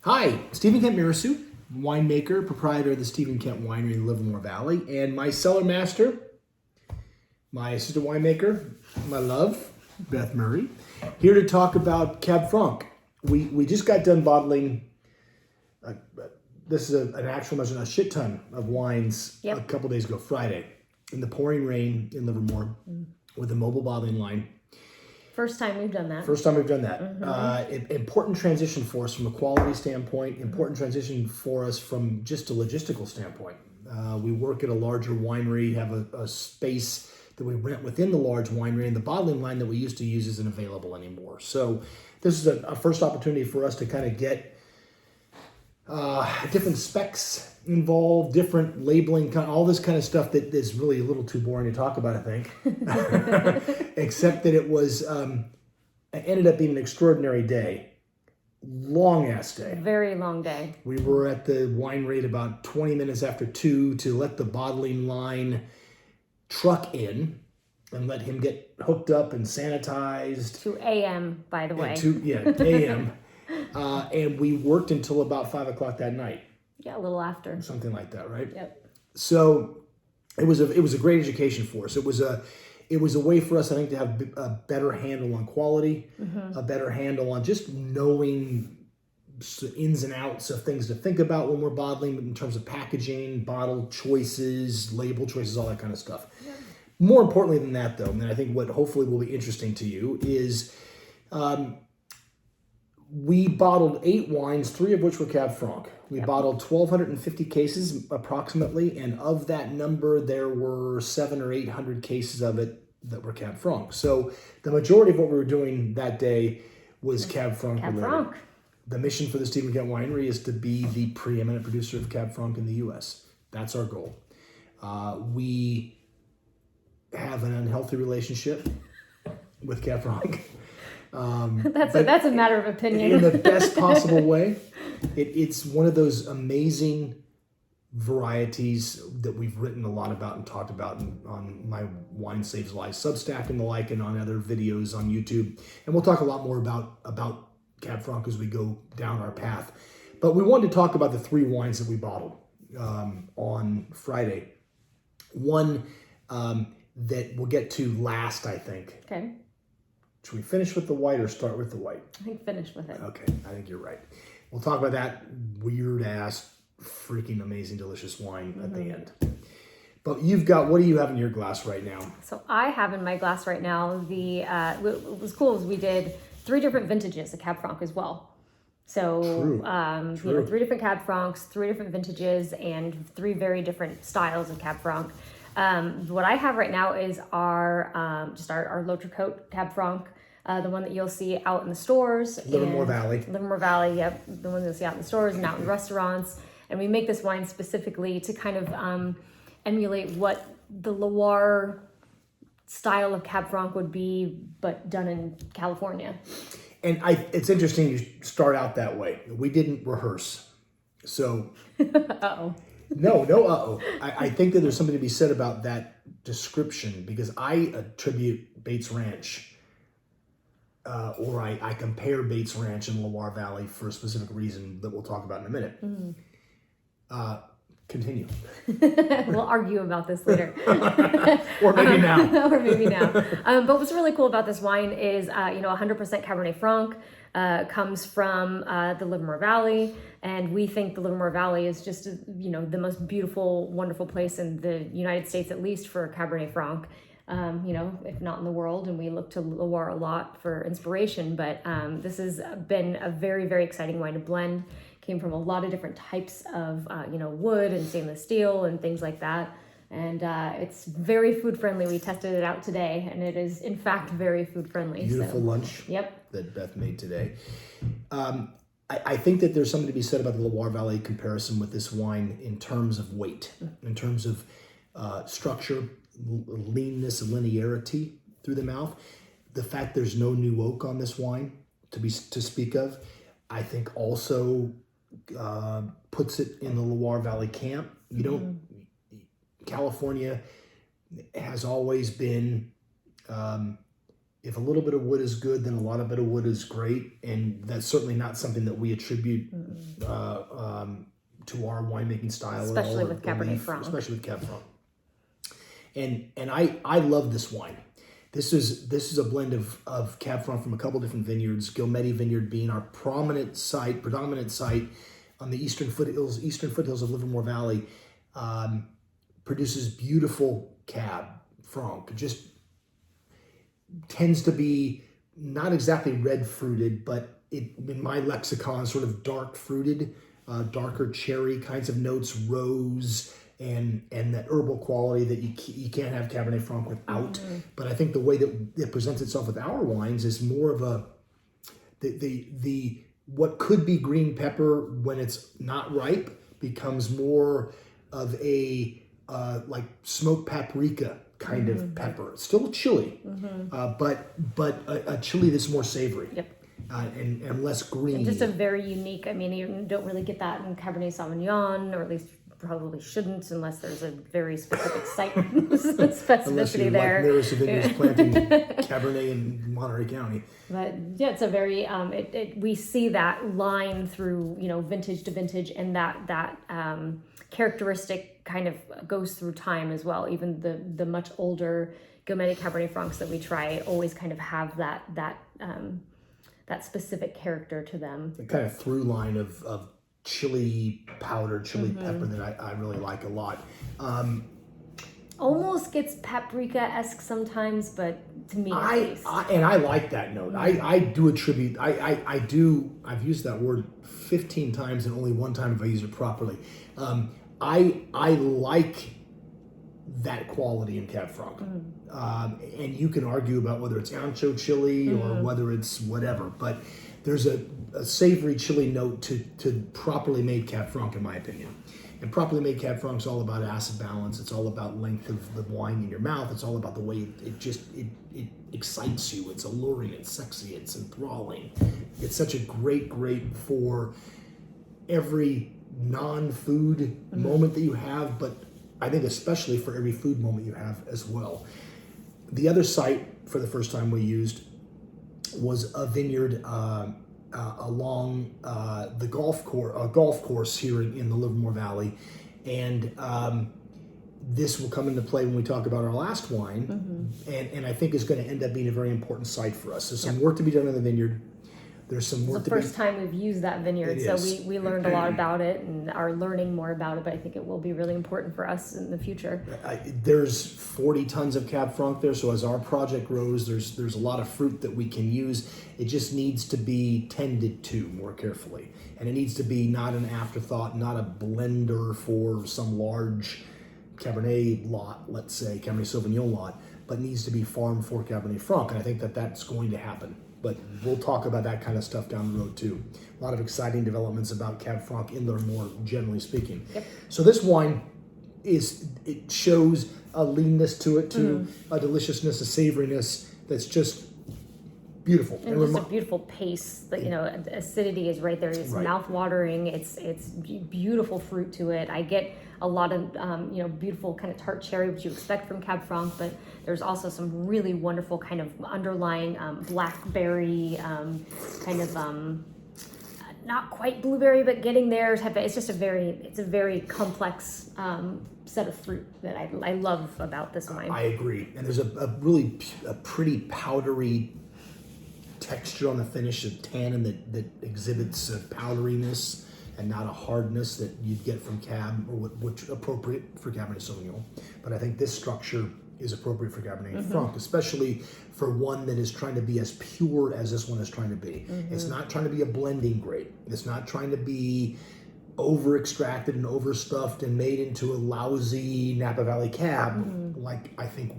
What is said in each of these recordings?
Hi, Stephen Kent Mirassou, winemaker, proprietor of the Stephen Kent Winery in the Livermore Valley, and my cellar master, my assistant winemaker, my love, Beth Murray, here to talk about Cab Franc. We just got done bottling, this is an actual measure, a shit ton of wines a couple days ago, Friday, in the pouring rain in Livermore with a mobile bottling line. First time we've done that. First time we've done that. Important transition for us from a quality standpoint, important transition for us from just a logistical standpoint. We work at a larger winery, have a space that we rent within the large winery, and the bottling line that we used to use isn't available anymore. So this is a first opportunity for us to kind of get different specs involved, different labeling, all this kind of stuff that is really a little too boring to talk about, I think. Except that it was, it ended up being an extraordinary day. Long ass day. Very long day. We were at the winery at about 20 minutes after 2 to let the bottling line truck in and let him get hooked up and sanitized. 2 a.m., by the way. 2 a.m. And we worked until about 5 o'clock that night. Yeah, a little after. Something like that, right? Yep. So it was a great education for us. It was a way for us, I think, to have a better handle on quality, a better handle on just knowing ins and outs of things to think about when we're bottling in terms of packaging, bottle choices, label choices, all that kind of stuff. Yep. More importantly than that, though, and I think what hopefully will be interesting to you is we bottled 8 wines, 3 of which were Cab Franc. We bottled 1,250 cases approximately, and of that number, there were 700 or 800 cases of it that were Cab Franc. So the majority of what we were doing that day was Cab Franc related. The mission for the Stephen Kent Winery is to be the preeminent producer of Cab Franc in the U.S. That's our goal. We have an unhealthy relationship with Cab Franc. That's a matter of opinion. In the best possible way. It's one of those amazing varieties that we've written a lot about and talked about on my Wine Saves Lives Substack and the like, and on other videos on YouTube. And we'll talk a lot more about Cab Franc as we go down our path. But we wanted to talk about the 3 wines that we bottled on Friday. One that we'll get to last, I think. Okay. Should we finish with the white or start with the white? I think finish with it. Okay, I think you're right. We'll talk about that weird-ass, freaking amazing, delicious wine at the end. But what do you have in your glass right now? So I have in my glass right now what was cool is we did 3 different vintages of Cab Franc as well. So, True. 3 different Cab Francs, 3 different vintages, and 3 very different styles of Cab Franc. What I have right now is our L'Autre-Côte Cab Franc, the one that you'll see out in the stores. Livermore Valley, yep. The one you'll see out in the stores and out in restaurants. And we make this wine specifically to kind of emulate what the Loire style of Cab Franc would be, but done in California. And it's interesting you start out that way. We didn't rehearse. So... Uh-oh. No. I think that there's something to be said about that description, because I attribute Bates Ranch, or I compare Bates Ranch and Loire Valley for a specific reason that we'll talk about in a minute. Continue. We'll argue about this later. Or maybe now. But what's really cool about this wine is, 100% Cabernet Franc. Comes from the Livermore Valley, and we think the Livermore Valley is just, the most beautiful, wonderful place in the United States, at least for Cabernet Franc, if not in the world, and we look to Loire a lot for inspiration, but this has been a very, very exciting wine to blend. Came from a lot of different types of, wood and stainless steel and things like that. And it's very food friendly. We tested it out today, and it is, in fact, very food friendly. Beautiful lunch that Beth made today. I think that there's something to be said about the Loire Valley comparison with this wine in terms of weight, in terms of structure, leanness, linearity through the mouth. The fact there's no new oak on this wine to speak of, I think also puts it in the Loire Valley camp. California has always been if a little bit of wood is good, then a lot of bit of wood is great, and that's certainly not something that we attribute to our winemaking style, especially at all, with Cabernet Franc. Especially with Cab Franc. And I love this wine. This is a blend of Cab Franc from a couple different vineyards. Gilmedi Vineyard being our predominant site on the eastern foothills of Livermore Valley, produces beautiful Cab Franc. Just tends to be not exactly red fruited, but in my lexicon, sort of dark fruited, darker cherry kinds of notes, rose, and that herbal quality that you can't have Cabernet Franc without. But I think the way that it presents itself with our wines is more of the what could be green pepper when it's not ripe becomes more of a like smoked paprika kind of pepper. It's still chili, but a chili that's more savory. Yep. And less green. And just a very unique, I mean, you don't really get that in Cabernet Sauvignon, or at least probably shouldn't, unless there's a very specific site specificity there. Unless you like Mirassou planting Cabernet in Monterey County. But yeah, it's a very, we see that line through, vintage to vintage, and that characteristic kind of goes through time as well. Even the much older Gilmedi Cabernet Francs that we try always kind of have that specific character to them. The kind of through line of chili powder, chili pepper that I really like a lot. Almost gets paprika-esque sometimes, but to me at least. I like that note. I do attribute, I've used that word 15 times and only one time have I used it properly. I like that quality in Cab Franc. And you can argue about whether it's ancho chili or whether it's whatever, but there's a savory chili note to properly made Cab Franc, in my opinion. And properly made Cab Franc is all about acid balance. It's all about length of the wine in your mouth. It's all about the way it excites you. It's alluring, it's sexy, it's enthralling. It's such a great for every non-food moment that you have, but I think especially for every food moment you have as well. The other site, for the first time we used, was a vineyard along the golf course here in the Livermore Valley, and this will come into play when we talk about our last wine, and I think is going to end up being a very important site for us. There's some work to be done in the vineyard. There's some work It's the first time we've used that vineyard, so we learned a lot about it and are learning more about it, but I think it will be really important for us in the future. There's 40 tons of Cab Franc there, so as our project grows, there's a lot of fruit that we can use. It just needs to be tended to more carefully, and it needs to be not an afterthought, not a blender for some large Cabernet lot, let's say, Cabernet Sauvignon lot, but needs to be farmed for Cabernet Franc, and I think that's going to happen. But we'll talk about that kind of stuff down the road too. A lot of exciting developments about Cab Franc in Livermore, generally speaking. Yep. So this wine it shows a leanness to it too, a deliciousness, a savoriness that's just beautiful. And just a beautiful pace. Acidity is right there. It's mouth-watering. It's beautiful fruit to it. I get a lot of beautiful kind of tart cherry, which you expect from Cab Franc, but there's also some really wonderful kind of underlying blackberry kind of not quite blueberry, but getting there. It's just a very complex set of fruit that I love about this wine. I agree, and there's a really pretty powdery texture on the finish, of tannin that exhibits a powderiness and not a hardness that you'd get from Cab, or which appropriate for Cabernet Sauvignon. But I think this structure is appropriate for Cabernet Franc, especially for one that is trying to be as pure as this one is trying to be. It's not trying to be a blending grape. It's not trying to be over extracted and overstuffed and made into a lousy Napa Valley Cab, like I think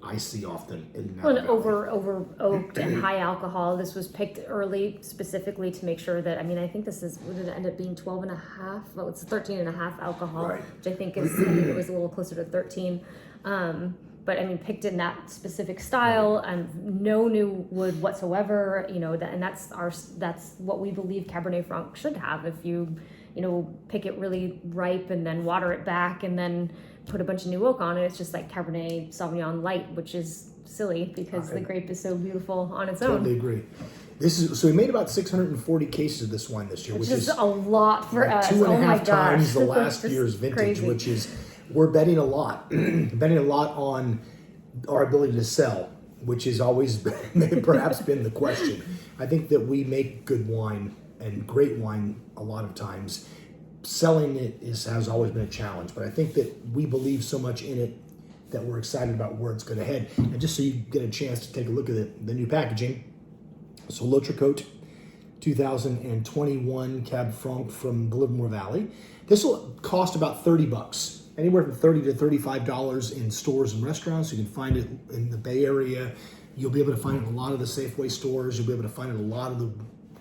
I see often in Napa Valley. Over oaked and high alcohol. This was picked early specifically to make sure that, I think this is, what did it end up being, 12 and a half? Well, it's 13 and a half alcohol, which I think is, it was a little closer to 13. But picked in that specific style, no new wood whatsoever, and that's what we believe Cabernet Franc should have. If you pick it really ripe and then water it back and then put a bunch of new oak on it, it's just like Cabernet Sauvignon Light, which is silly because the grape is so beautiful on its Totally own. agree. So we made about 640 cases of this wine this year, Which is a lot for us. two and a Oh my half times gosh. the last Just year's vintage, crazy. which is, we're betting a lot, betting a lot on our ability to sell, which has always perhaps been the question. I think that we make good wine and great wine a lot of times. Selling it has always been a challenge, but I think that we believe so much in it that we're excited about where it's going to head. And just so you get a chance to take a look at the new packaging. So L'Autre 2021 Cab Franc from the Livermore Valley. This will cost about $30, anywhere from $30 to $35 in stores and restaurants. You can find it in the Bay Area. You'll be able to find it in a lot of the Safeway stores. You'll be able to find it in a lot of the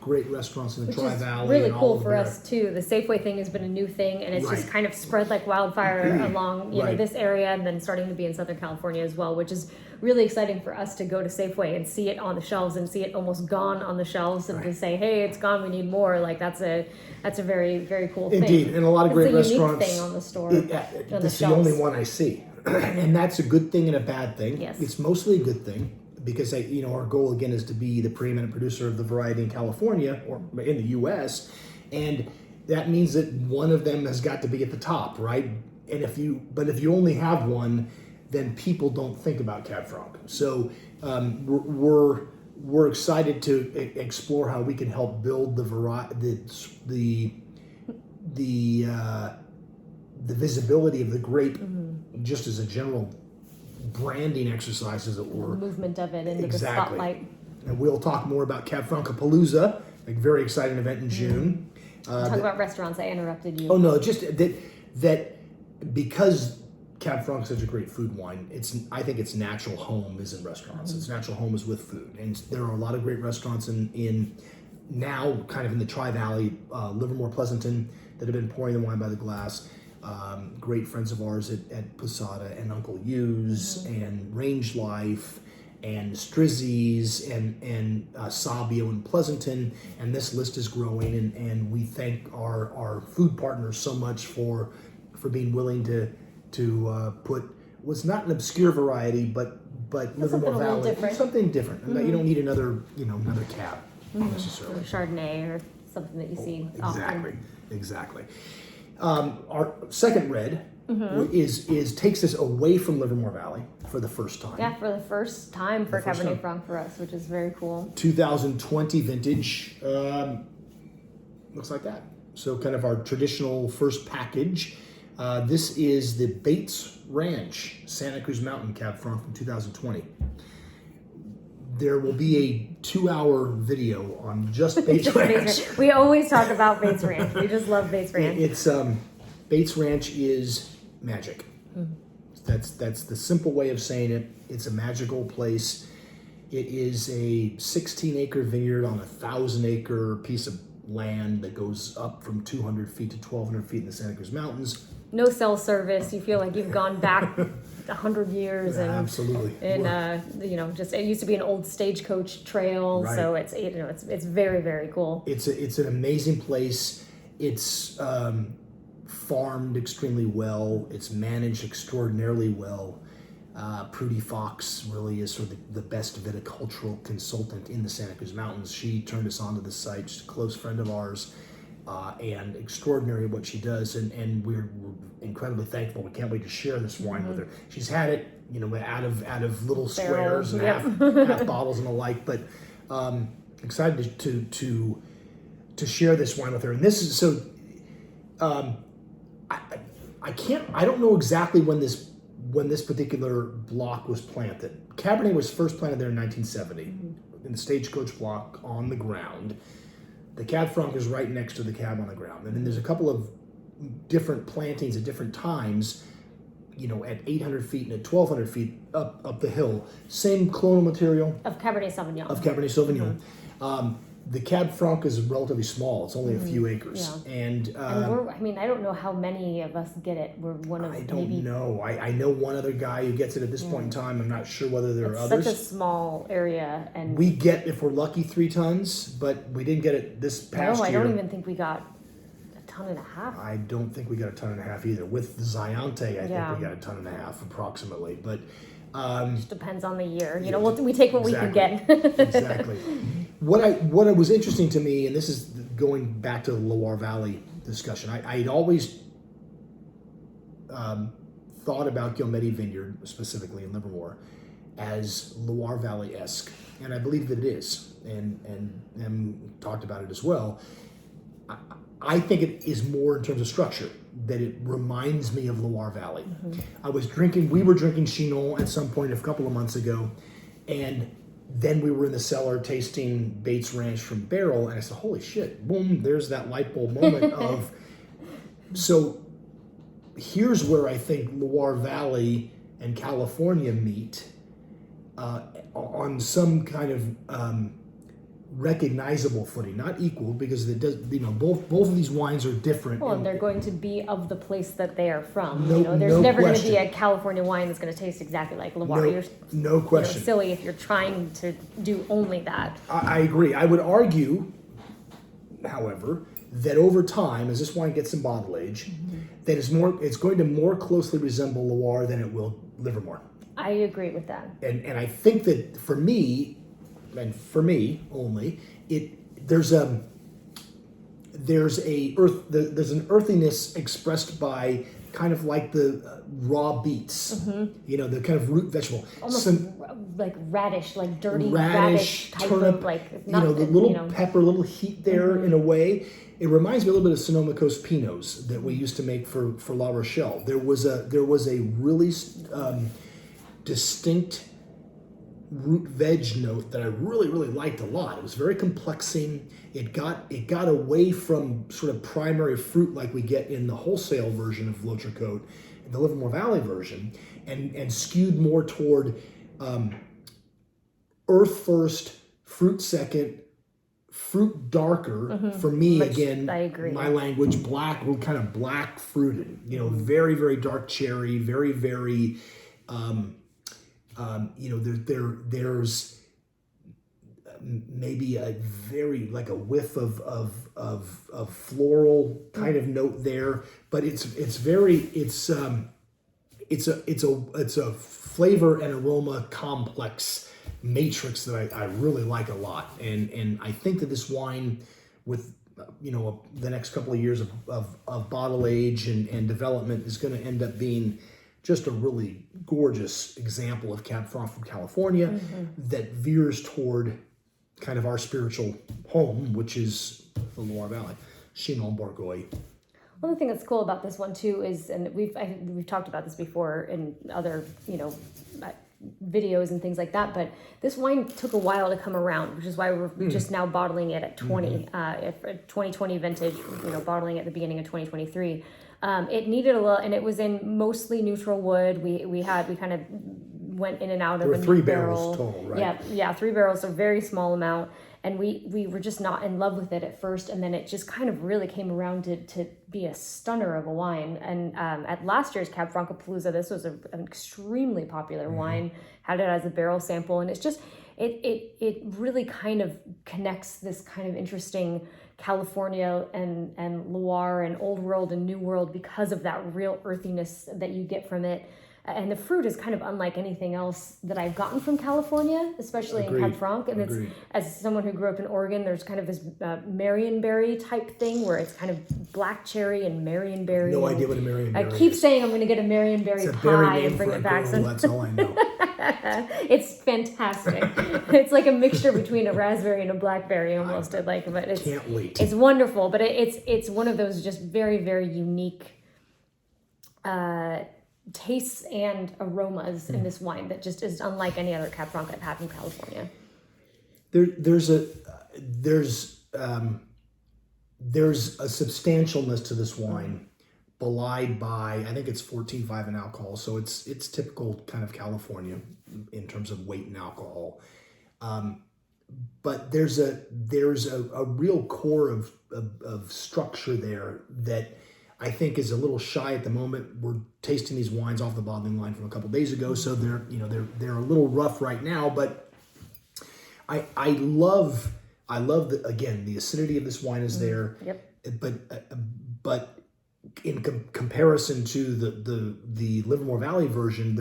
great restaurants in the Tri-Valley. Really and all cool over for there. us too. The Safeway thing has been a new thing, and it's just Right. kind of spread like wildfire along Right. this area, and then starting to be in Southern California as well, which is really exciting for us to go to Safeway and see it on the shelves and see it almost gone on the shelves, and to say, hey, it's gone, we need more. Like that's a very, very cool thing. Indeed, and a lot of great it's a restaurants. unique thing on the store. This is the only one I see, and that's a good thing and a bad thing. Yes. It's mostly a good thing because our goal again is to be the preeminent producer of the variety in California or in the U.S., and that means that one of them has got to be at the top, right? And if you only have one, then people don't think about Cab Franc. So we're excited to explore how we can help build the visibility of the grape, just as a general branding exercise, as it were. The movement of it into Exactly. the spotlight. And we'll talk more about Cab Franc-A-Palooza, a very exciting event in June. Talk about restaurants. I interrupted you. Oh no, just that because Cab Franc is such a great food wine, I think its natural home is in restaurants. Its natural home is with food, and there are a lot of great restaurants in now kind of in the Tri-Valley, Livermore, Pleasanton, that have been pouring the wine by the glass. Great friends of ours at Posada and Uncle Yu's and Range Life and Strizzi's and Sabio and Pleasanton, and this list is growing, and we thank our food partners so much for being willing to put what's not an obscure variety, but Livermore Valley, something different. You don't need another cab necessarily. Or Chardonnay or something that you see often. Exactly. Our second red is takes us away from Livermore Valley for the first time. Yeah, for the first time for first Cabernet time. Franc for us, which is very cool. 2020 vintage. Looks like that. So kind of our traditional first package. This is the Bates Ranch Santa Cruz Mountain Cab Franc from 2020. There will be a 2-hour video on just Bates Ranch. We always talk about Bates Ranch. We just love Bates Ranch. It's Bates Ranch is magic. That's the simple way of saying it. It's a magical place. It is a 16-acre vineyard on a 1,000-acre piece of land that goes up from 200 feet to 1,200 feet in the Santa Cruz Mountains. No cell service. You feel like you've gone back 100 years, and Absolutely. and just it used to be an old stagecoach trail, Right. so it's very, very cool. It's an amazing place. It's farmed extremely well. It's managed extraordinarily well. Prudy Fox really is sort of the best viticultural consultant in the Santa Cruz Mountains. She turned us onto this site. She's a close friend of ours, and extraordinary at what she does. And we're incredibly thankful. We can't wait to share this wine with her. She's had it, out of little squares and half bottles and the like. But excited to share this wine with her. And this is so. I don't know exactly when this particular block was planted. Cabernet was first planted there in 1970 in the stagecoach block on the ground. The Cab Franc is right next to the cab on the ground. And then there's a couple of different plantings at different times, at 800 feet and at 1,200 feet up the hill. Same clonal material. Of Cabernet Sauvignon. The Cab Franc is relatively small. It's only a few acres. Yeah. And I don't know how many of us get it. We're one of I don't maybe. know. I know one other guy who gets it at this point in time. I'm not sure whether there are others. Such a small area, and We get, if we're lucky, 3 tons, but we didn't get it this past year. I don't even think we got a ton and a half. I don't think we got a ton and a half either. With the Ziante, I think Yeah. we got a ton and a half approximately. But Just depends on the year. You know, we take what we can get. Exactly. What was interesting to me, and this is going back to the Loire Valley discussion, I'd always thought about Guillemette Vineyard, specifically in Livermore, as Loire Valley-esque, and I believe that it is, and talked about it as well. I think it is more in terms of structure, that it reminds me of Loire Valley. We were drinking Chinon at some point a couple of months ago, and then we were in the cellar tasting Bates Ranch from barrel, and I said, holy shit, boom, there's that light bulb moment of, so here's where I think Loire Valley and California meet on some kind of recognizable footing, not equal, because it does. You know, both of these wines are different. Well, and they're going to be of the place that they are from. No, you know, there's no never going to question. be a California wine that's going to taste exactly like Loire. No question. You're silly if you're trying to do only that. I agree. I would argue, however, that over time, as this wine gets some bottle age, that it's going to more closely resemble Loire than it will Livermore. I agree with that. And I think that for me, and for me only, there's an earthiness expressed by kind of like the raw beets, you know, the kind of root vegetable, Almost like radish, like dirty radish type turnip, of like, not, you know, the little pepper, little heat there in a way. It reminds me a little bit of Sonoma Coast Pinots that we used to make for La Rochelle. There was a really distinct root veg note that I really, really liked a lot. It was very complexing. It got away from sort of primary fruit like we get in the wholesale version of L'Autre-Côte, the Livermore Valley version, and skewed more toward earth first, fruit second, fruit darker. For me, again, I agree. my language, black, kind of black fruited. You know, very, very dark cherry, very, very. You know, there's maybe a very like a whiff of floral kind of note there, but it's a flavor and aroma complex matrix that I really like a lot, and I think that this wine, with you know the next couple of years of bottle age and development, is going to end up being just a really gorgeous example of Cab Franc from California that veers toward kind of our spiritual home, which is the Loire Valley, Chinon Bourgogne. One thing that's cool about this one too is, and we've talked about this before in other videos and things like that, but this wine took a while to come around, which is why we're just now bottling it at 2020 vintage, you know, bottling at the beginning of 2023. It needed a little, and it was in mostly neutral wood. We kind of went in and out of a 3 barrel. barrels total, right? Yeah, 3 barrels, so very small amount. And we were just not in love with it at first, and then it just kind of really came around to be a stunner of a wine. And at last year's Cab Francapalooza, this was an extremely popular wine. Had it as a barrel sample, and it's just it really kind of connects this kind of interesting California and Loire and Old World and New World because of that real earthiness that you get from it. And the fruit is kind of unlike anything else that I've gotten from California, especially in Cab Franc. And it's, as someone who grew up in Oregon, there's kind of this Marionberry type thing where it's kind of black cherry and Marionberry. No idea what a Marionberry is. I keep saying I'm going to get a Marionberry pie and bring it back. That's all I know. It's fantastic. It's like a mixture between a raspberry and a blackberry almost. But it's, can't wait. It's wonderful, but it's one of those just very, very unique tastes and aromas in this wine that just is unlike any other Cab Franc I've had from California. There's a substantialness to this wine, belied by, I think it's 14.5 in alcohol, so it's typical kind of California in terms of weight and alcohol. But there's a real core of structure there that I think is a little shy at the moment. We're tasting these wines off the bottling line from a couple days ago, so they're a little rough right now. But I love the acidity of this wine is there. Yep. But in comparison to the Livermore Valley version,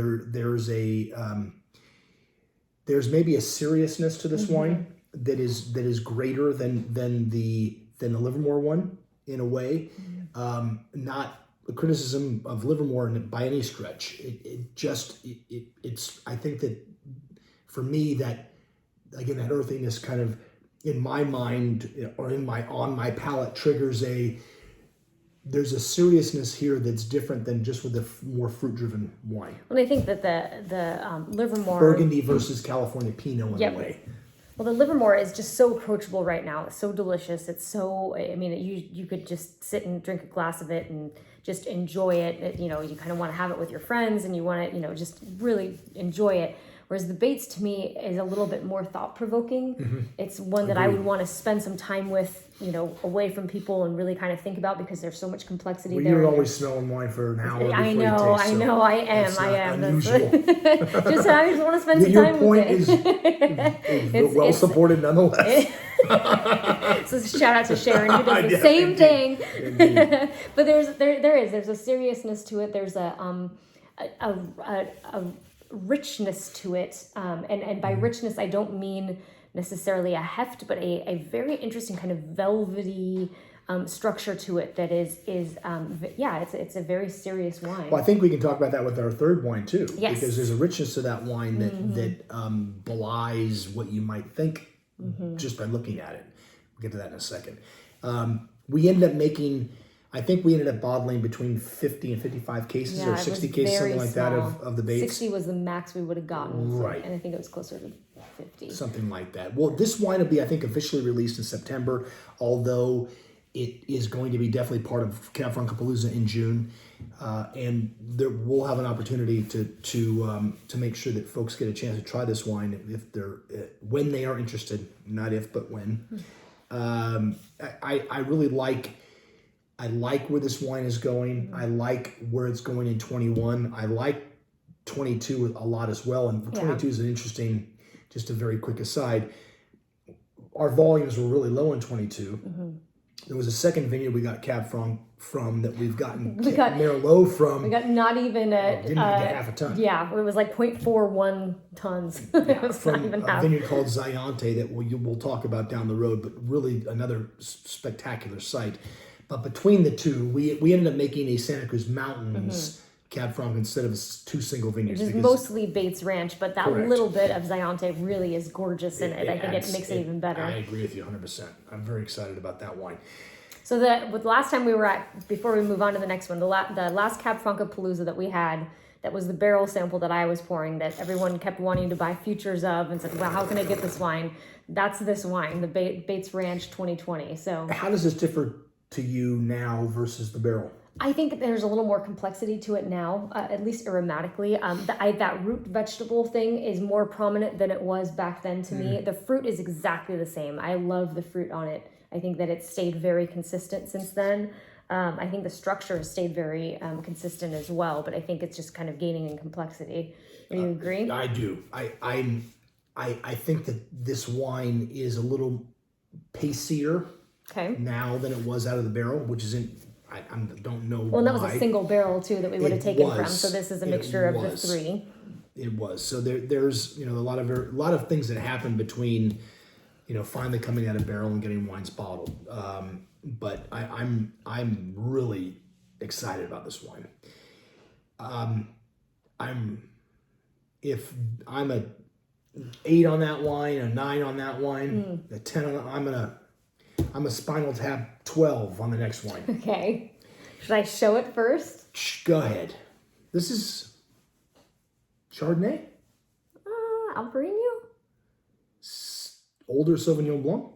there's maybe a seriousness to this wine that is greater than the Livermore one in a way. Not a criticism of Livermore by any stretch. It's I think that for me that again that earthiness kind of in my mind or on my palate triggers there's a seriousness here that's different than just with a more fruit-driven wine. Well, I think that the Livermore Burgundy versus California Pinot in a way. Well, the Livermore is just so approachable right now. It's so delicious. It's so, I mean, you could just sit and drink a glass of it and just enjoy it. You kind of want to have it with your friends and you want to, just really enjoy it. Whereas the Bates to me is a little bit more thought-provoking. It's one that I would want to spend some time with, away from people and really kind of think about because there's so much complexity there. You're always smelling wine for an hour before I you taste, know, I am. Unusual. Just I just want to spend some time with it. Your point is well supported nonetheless. So shout out to Sharon who does the same thing. But there's a seriousness to it. There's a richness to it, and by richness I don't mean necessarily a heft, but a very interesting kind of velvety structure to it that is it's a very serious wine. Well, I think we can talk about that with our third wine too. Yes. Because there's a richness to that wine that belies what you might think just by looking at it. We'll get to that in a second. We ended up making, I think we ended up bottling between 50 and 55 cases or 60 cases, something like that of the Bates. 60 was the max we would have gotten. Right. And I think it was closer to 50. Something like that. Well, this wine will be, I think, officially released in September, although it is going to be definitely part of Cab Franc Palooza in June. And we'll have an opportunity to make sure that folks get a chance to try this wine when they are interested, not if, but when. I really like where this wine is going. I like where it's going in 21. I like 22 a lot as well. And 22 is an interesting, just a very quick aside. Our volumes were really low in 22. There was a second vineyard we got Cab Franc from that we've gotten Merlot from. We got not even didn't even get half a ton. Yeah, it was like 0.41 tons. It was from not even a half. vineyard called Zayante that we'll talk about down the road, but really another spectacular site. But between the two, we ended up making a Santa Cruz Mountains Cab Franc instead of two single vineyards. Which is mostly Bates Ranch, but that Correct. little bit of Zayante really is gorgeous in it. I think it makes it even better. I agree with you 100%. I'm very excited about that wine. So with the last time we were at, before we move on to the next one, the last Cab Franc Palooza that we had, that was the barrel sample that I was pouring that everyone kept wanting to buy futures of and said, well, how can I get this wine? That's this wine, the Bates Ranch 2020. So how does this differ to you now versus the barrel? I think there's a little more complexity to it now, at least aromatically. That root vegetable thing is more prominent than it was back then to me. The fruit is exactly the same. I love the fruit on it. I think that it's stayed very consistent since then. I think the structure has stayed very consistent as well, but I think it's just kind of gaining in complexity. Do you agree? I do. I think that this wine is a little pacier now than it was out of the barrel, which isn't. I don't know. Well, that was a single barrel too that we would have taken from. So this is a mixture of the three. It was. So there's a lot of things that happened between finally coming out of barrel and getting wines bottled. But I'm really excited about this wine. If I'm a 8 on that wine, a 9 on that wine, a 10 on I'm a Spinal Tap 12 on the next wine. Okay. Should I show it first? Go ahead. This is Chardonnay? Albarino? Older Sauvignon Blanc?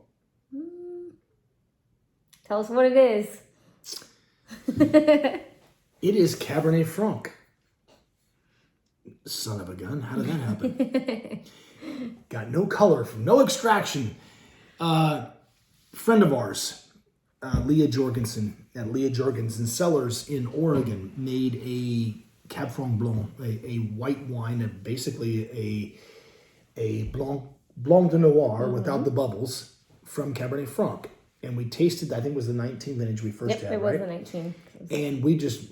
Tell us what it is. It is Cabernet Franc. Son of a gun. How did that happen? Got no color, from no extraction. Friend of ours, Leah Jorgensen, at Leah Jorgensen Cellars in Oregon, made a Cab Franc Blanc, a white wine, basically a Blanc de Noir without the bubbles from Cabernet Franc. and we tasted. I think it was the 19 vintage we first Yep, had, it was right? the 19. And we just,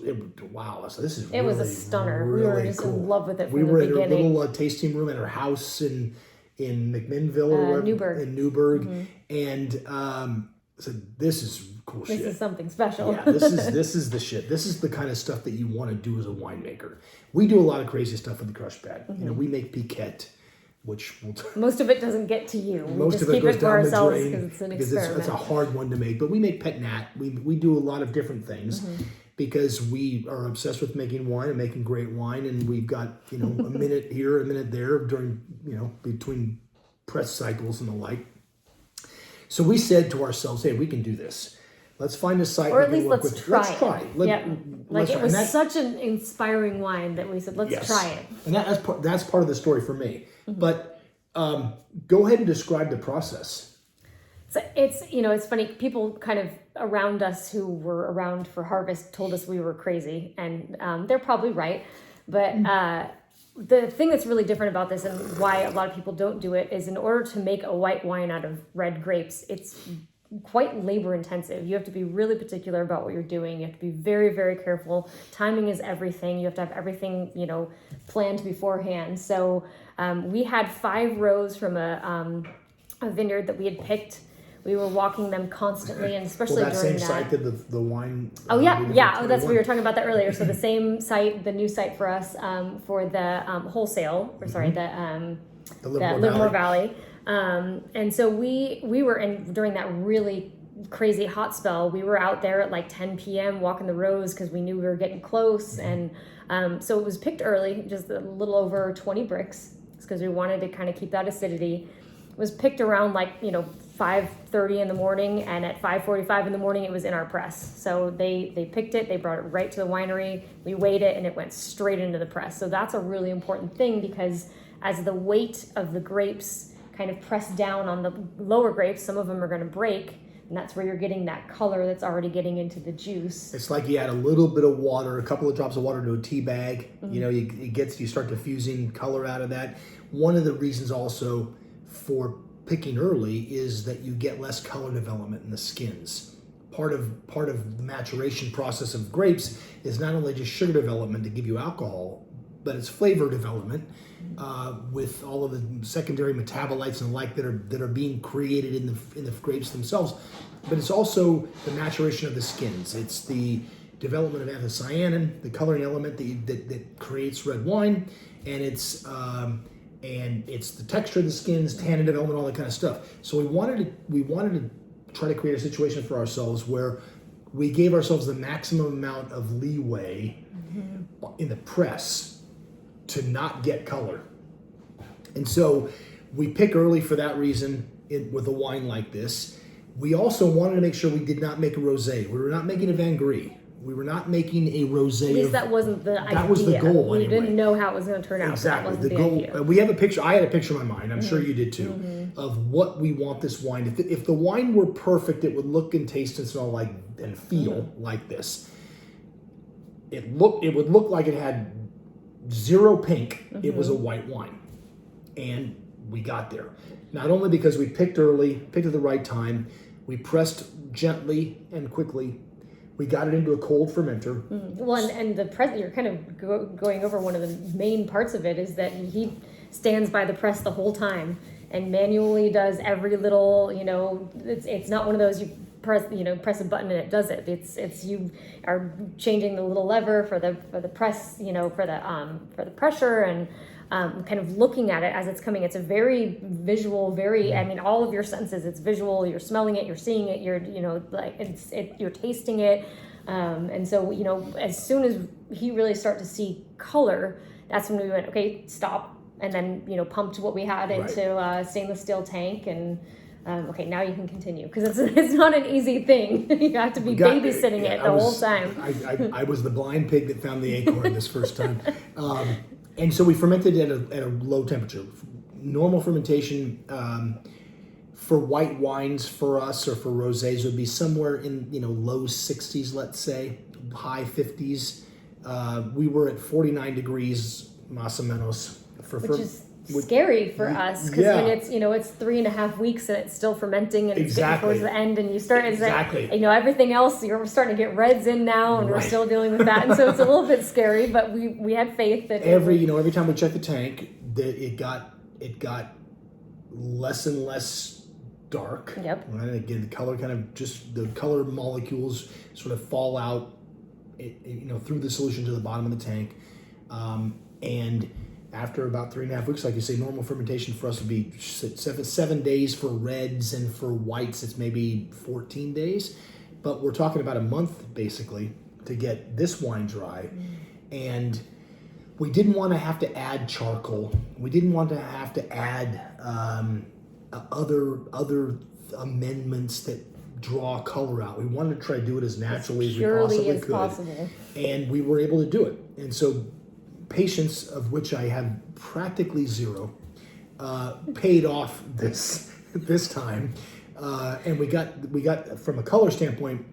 wow, so this is It was a stunner. We were just in love with it from we the were in beginning. a little tasting room at our house in McMinnville or whatever, Newburgh. in Newburgh, and so this is cool shit. This is something special. Yeah, this is the shit. This is the kind of stuff that you want to do as a winemaker. We do a lot of crazy stuff with the crush pad. You know, we make piquette, which will most of it doesn't get to you. most just of it keep goes it for down the ourselves drain because it's an because experiment. it's a hard one to make. But we make pet nat. We do a lot of different things because we are obsessed with making wine and making great wine, and we've got a minute here, a minute there during between press cycles and the like. So we said to ourselves, "Hey, we can do this. Let's find a site, or at we least can work let's with. try Let's it. try. Like it was such an inspiring wine that we said, let's try it. And that's part of the story for me. But go ahead and describe the process. So it's funny. People kind of around us who were around for harvest told us we were crazy, and they're probably right. But the thing that's really different about this and why a lot of people don't do it is in order to make a white wine out of red grapes, it's quite labor intensive. You have to be really particular about what you're doing. You have to be very, very careful. Timing is everything. You have to have everything, planned beforehand. So we had 5 rows from a vineyard that we had picked. We were walking them constantly, and especially that during same site that the wine. Oh yeah. Oh, that's we were talking about that earlier. So the same site, the new site for us for the wholesale, or sorry, the Livermore Valley. And so we were during that really crazy hot spell. We were out there at like 10 p.m. walking the rows because we knew we were getting close, and so it was picked early, just a little over 20 bricks, because we wanted to kind of keep that acidity. It was picked around 5:30 in the morning, and at 5:45 in the morning it was in our press. So they picked it, they brought it right to the winery, we weighed it, and it went straight into the press. So that's a really important thing, because as the weight of the grapes kind of press down on the lower grapes, some of them are going to break, and that's where you're getting that color that's already getting into the juice. It's like you add a little bit of water, a couple of drops of water to a tea bag. You start diffusing color out of that. One of the reasons also for picking early is that you get less color development in the skins. Part of the maturation process of grapes is not only just sugar development to give you alcohol, but it's flavor development with all of the secondary metabolites and the like that are being created in the grapes themselves. But it's also the maturation of the skins. It's the development of anthocyanin, the coloring element that creates red wine, and it's the texture of the skins, tannin development, all that kind of stuff. So we wanted to try to create a situation for ourselves where we gave ourselves the maximum amount of leeway in the press to not get color. And so we pick early for that reason with a wine like this. We also wanted to make sure we did not make a rosé. We were not making a Van Gris. We were not making a rosé. At least that wasn't the idea. That was the goal We anyway. didn't know how it was going to turn out. Exactly. That wasn't The the goal. idea. We have a picture. I had a picture in my mind. I'm sure you did too, of what we want this wine. If the wine were perfect, it would look and taste and smell like and feel like this. It would look like it had zero pink. It was a white wine, and we got there. Not only because we picked early, picked at the right time, we pressed gently and quickly. We got it into a cold fermenter. Well, and the press, you're kind of going over one of the main parts of it is that he stands by the press the whole time and manually does every little, it's not one of those you press a button and it does it. It's you are changing the little lever for the press, for the pressure, and kind of looking at it as it's coming. It's a very visual, all of your senses. It's visual. You're smelling it. You're seeing it. You're you're tasting it. And so as soon as he really started to see color, that's when we went, okay, stop, and then pumped what we had into a stainless steel tank, and okay, now you can continue, because it's not an easy thing. You have to be babysitting it the whole time. I was the blind pig that found the acorn this first time. And so we fermented at a low temperature. Normal fermentation for white wines for us or for rosés would be somewhere in low 60s, let's say, high 50s. We were at 49 degrees más o menos for Which is scary for us because when it's it's 3.5 weeks and it's still fermenting and it's getting towards the end and you start everything else you're starting to get reds in now and we're still dealing with that, and so it's a little bit scary, but we had faith that every time we check the tank that it got less and less dark. Yep. Right? Again, the color the color molecules sort of fall out through the solution to the bottom of the tank, and after about 3.5 weeks, like you say, normal fermentation for us would be 7 days for reds, and for whites it's maybe 14 days. But we're talking about a month basically to get this wine dry, and we didn't want to have to add charcoal. We didn't want to have to add other amendments that draw color out. We wanted to try to do it as naturally as we possibly could, possible. And we were able to do it. And so patience, of which I have practically zero, paid off this time, and we got from a color standpoint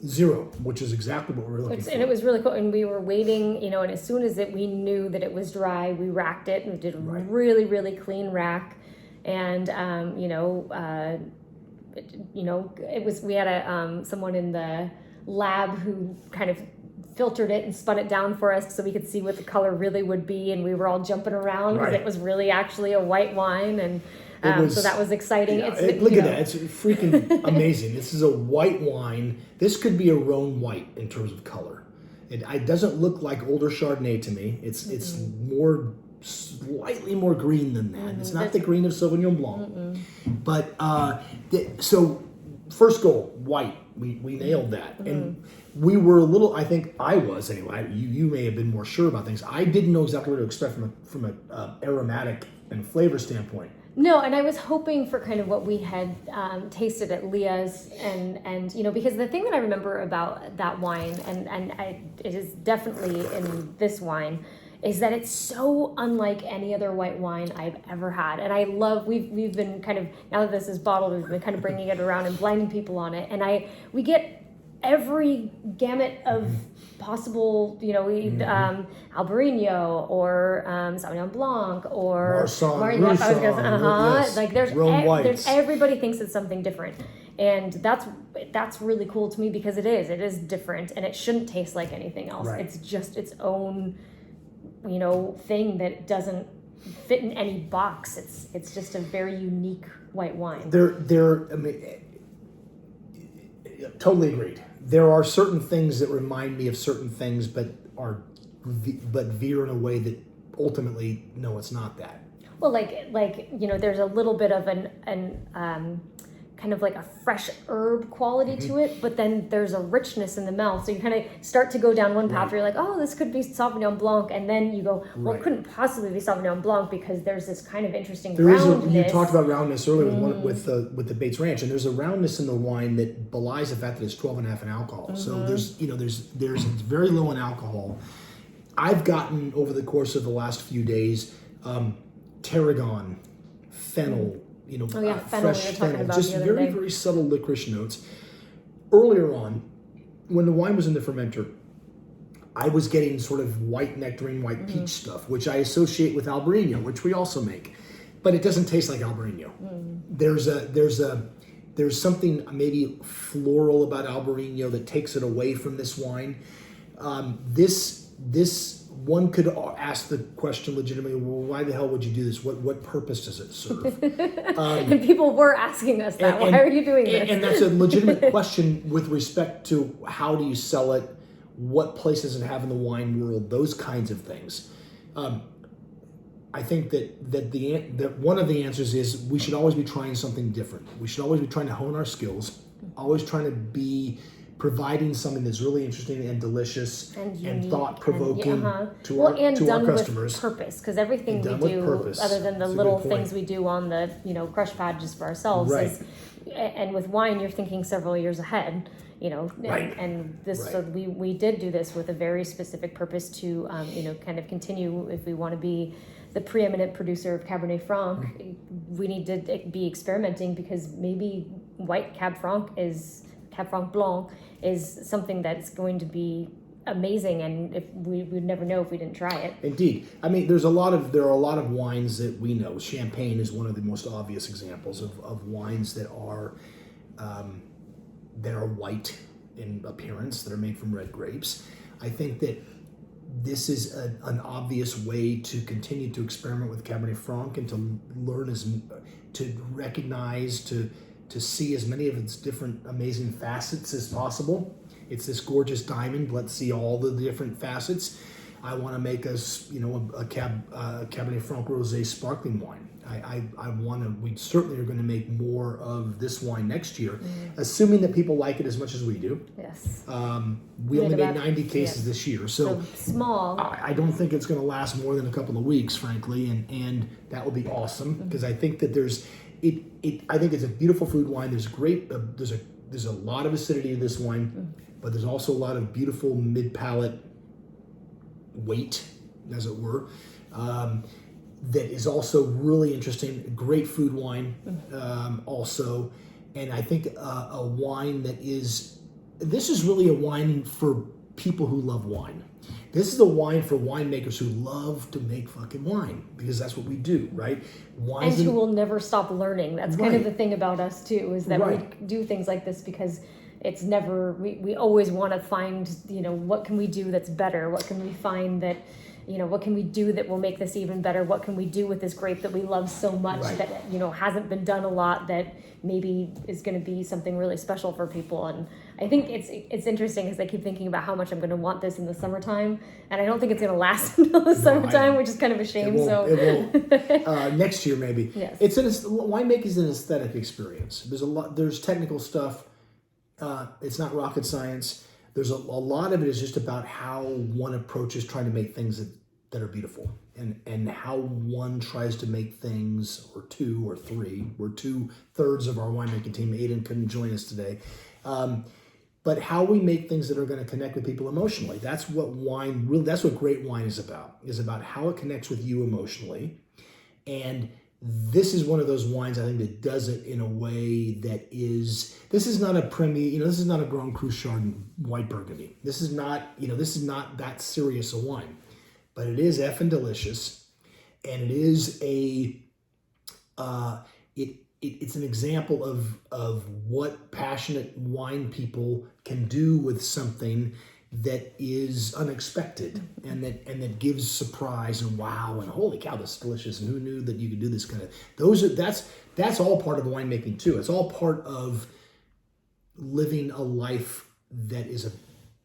0, which is exactly what we were looking for. And it was really cool. And we were waiting, and as soon as we knew that it was dry, we racked it and did a really, really clean rack. And it was, we had someone in the lab who kind of filtered it and spun it down for us so we could see what the color really would be, and we were all jumping around because it was really actually a white wine, and so that was exciting. Look at that, it's freaking amazing. This is a white wine. This could be a Rhone white in terms of color. It doesn't look like older Chardonnay to me. It's more, slightly more green than that. It's not the green of Sauvignon Blanc. But so first goal, white. We nailed that. And we were a little, I think I was anyway, you may have been more sure about things. I didn't know exactly what to expect from a aromatic and flavor standpoint. No, and I was hoping for kind of what we had tasted at Leah's, and because the thing that I remember about that wine, and it is definitely in this wine, is that it's so unlike any other white wine I've ever had. And I love, we've been kind of, now that this is bottled, we've been kind of bringing it around and blinding people on it. And we get every gamut of possible, Albarino or Sauvignon Blanc or Marsanne, like there's everybody thinks it's something different. And that's really cool to me because it is different, and it shouldn't taste like anything else. Right. It's just its own thing that doesn't fit in any box. It's just a very unique white wine. Totally agreed. There are certain things that remind me of certain things, but veer in a way that ultimately, no, it's not that. Well, there's a little bit of an kind of like a fresh herb quality to it, but then there's a richness in the mouth. So you kind of start to go down one path where you're like, oh, this could be Sauvignon Blanc. And then you go, well, it couldn't possibly be Sauvignon Blanc because there's this kind of interesting roundness. You talked about roundness earlier with the Bates Ranch, and there's a roundness in the wine that belies the fact that it's 12.5 in alcohol. So there's very low in alcohol. I've gotten over the course of the last few days, tarragon, fennel, fresh fennel, just very, very subtle licorice notes. Earlier on, when the wine was in the fermenter, I was getting sort of white nectarine, white peach stuff, which I associate with Albarino, which we also make, but it doesn't taste like Albarino. There's something maybe floral about Albarino that takes it away from this wine. This one could ask the question legitimately, well, why the hell would you do this? What purpose does it serve? And people were asking us that. Why are you doing this? And that's a legitimate question with respect to how do you sell it? What place does it have in the wine world? Those kinds of things. I think that one of the answers is we should always be trying something different. We should always be trying to hone our skills, always trying to be providing something that's really interesting and delicious and thought-provoking to our customers. With purpose, because everything we do, other than the little things we do on the crush pad just for ourselves, and with wine, you're thinking several years ahead. And this, so we did do this with a very specific purpose to, kind of continue. If we want to be the preeminent producer of Cabernet Franc, we need to be experimenting, because maybe white Cab Franc Blanc is something that's going to be amazing, and if we'd never know if we didn't try it. Indeed. I mean, there are a lot of wines that we know. Champagne is one of the most obvious examples of wines that are white in appearance, that are made from red grapes. I think that this is an obvious way to continue to experiment with Cabernet Franc and to learn to recognize, to see as many of its different amazing facets as possible. It's this gorgeous diamond. Let's see all the different facets. I want to make us, a Cabernet Franc Rosé sparkling wine. We certainly are going to make more of this wine next year, assuming that people like it as much as we do. Yes. We only made 90 cases this year, so small. I don't think it's going to last more than a couple of weeks, frankly, and that will be awesome because I think that I think it's a beautiful food wine. There's a lot of acidity in this wine, but there's also a lot of beautiful mid-palate weight, as it were. That is also really interesting. Great food wine, also, and I think a wine this is really a wine for people who love wine. This is a wine for winemakers who love to make fucking wine, because that's what we do, right? And who will never stop learning. That's kind of the thing about us too, is that we do things like this because it's never, we always want to find, what can we do that's better? What can we find that, what can we do that will make this even better? What can we do with this grape that we love so much that, hasn't been done a lot, that maybe is going to be something really special for people? And I think it's interesting because I keep thinking about how much I'm going to want this in the summertime, and I don't think it's going to last until the summertime, which is kind of a shame. It will next year maybe. Yes. Winemaking is an aesthetic experience. There's technical stuff. It's not rocket science. There's a lot of it is just about how one approaches trying to make things that are beautiful, and how one tries to make things, or two or three. We're 2/3 of our winemaking team. Aiden couldn't join us today. But how we make things that are going to connect with people emotionally. That's what great wine is about how it connects with you emotionally. And this is one of those wines, I think, that does it in a way that this is not a Premier, this is not a Grand Cru Chardonnay white Burgundy. This is not that serious a wine, but it is effing delicious. And it is it's an example of what passionate wine people can do with something that is unexpected and that gives surprise and wow and holy cow, this is delicious, and who knew that you could do this kind of that's all part of winemaking too. It's all part of living a life that is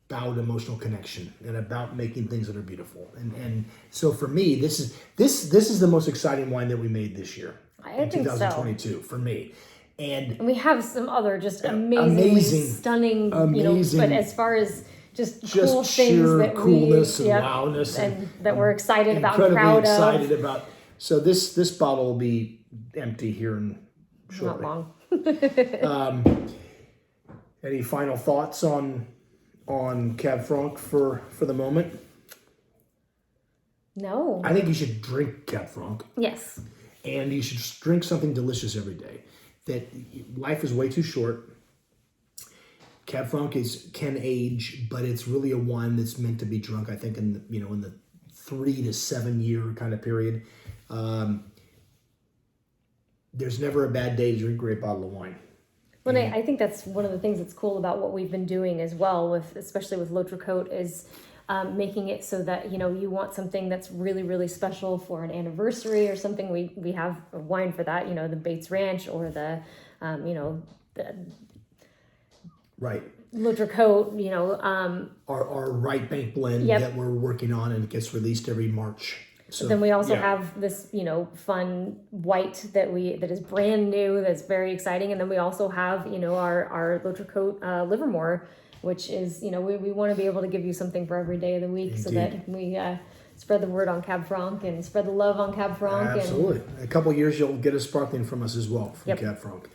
about emotional connection and about making things that are beautiful. And so for me, this is the most exciting wine that we made this year. I think 2022 for me. And we have some other just amazingly stunning, but as far as just cool things that coolness and wowness and that we're excited about, and proud about. So this bottle will be empty here in shortly. Not long. Any final thoughts on Cab Franc for the moment? No. I think you should drink Cab Franc. Yes. And you should drink something delicious every day. That life is way too short. Cab Franc can age, but it's really a wine that's meant to be drunk, I think, in the 3 to 7 year kind of period. There's never a bad day to drink a great bottle of wine. Well, I think that's one of the things that's cool about what we've been doing as well, especially with L'Autre Côte, is making it so that, you want something that's really, really special for an anniversary or something. We have a wine for that, the Bates Ranch or the right. L'Autre Côte, our Right Bank blend that we're working on, and it gets released every March. So then we also have this, fun white that is brand new, that's very exciting. And then we also have, our L'Autre Côte Livermore, which is, we want to be able to give you something for every day of the week. Indeed. So that we spread the word on Cab Franc and spread the love on Cab Franc. Absolutely. A couple of years, you'll get a sparkling from us as well, from Cab Franc.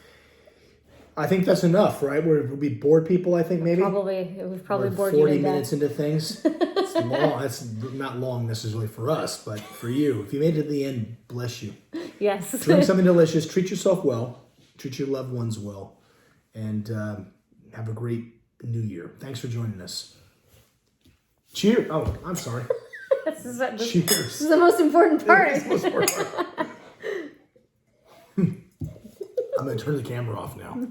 I think that's enough, right? We bored people, I think, maybe? We've probably bored 40 you to minutes into things. It's long. That's not long necessarily for us, but for you. If you made it to the end, bless you. Yes. Drink something delicious. Treat yourself well. Treat your loved ones well. And have a great new year. Thanks for joining us. Cheers. Oh, I'm sorry. This Cheers. is the most important part. It is the most important part. I'm going to turn the camera off now.